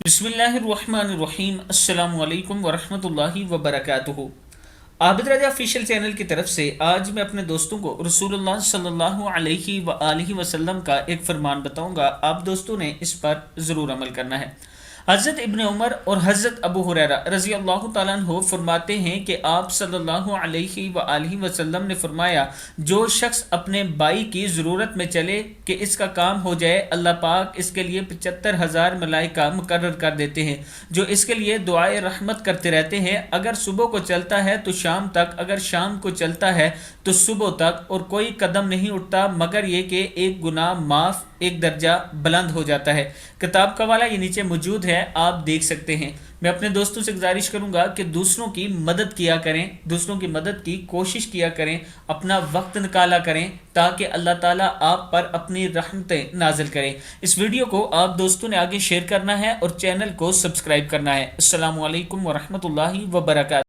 बिस्मिल्लाहिर्रहमानिर्रहीम। अस्सलाम वालेकुम वरहमतुल्लाहि वबरकातुहू। आबिद रजा ऑफिशियल चैनल की तरफ से आज मैं अपने दोस्तों को रसूलुल्लाह सल्लल्लाहु अलैहि आलिहि वसल्लम का एक फरमान बताऊंगा। आप दोस्तों ने इस पर ज़रूर अमल करना है। हज़रत इब्न उमर और हज़रत अबू हुरैरा रज़ी अल्लाह ताला अन्हु फरमाते हैं कि आप सल्लल्लाहु अलैहि आलिहि वसल्लम ने फरमाया, जो शख्स अपने भाई की ज़रूरत में चले कि इसका काम हो जाए, अल्लाह पाक इसके लिए 75,000 मलाइका मुकर्रर कर देते हैं जो इसके लिए दुआए रहमत करते रहते हैं। अगर सुबह को चलता है तो शाम तक, अगर शाम को चलता है तो सुबह तक, और कोई कदम नहीं उठता मगर ये कि एक गुनाह माफ़, एक दर्जा बुलंद हो जाता है। किताब का वाला ये नीचे मौजूद है, आप देख सकते हैं। मैं अपने दोस्तों से गुजारिश करूंगा कि दूसरों की मदद किया करें, दूसरों की मदद की कोशिश किया करें, अपना वक्त निकाला करें ताकि अल्लाह ताला आप पर अपनी रहमतें नाजिल करें। इस वीडियो को आप दोस्तों ने आगे शेयर करना है और चैनल को सब्सक्राइब करना है। अस्सलामु अलैकुम वरहमतुल्लाहि वबरकातुहू।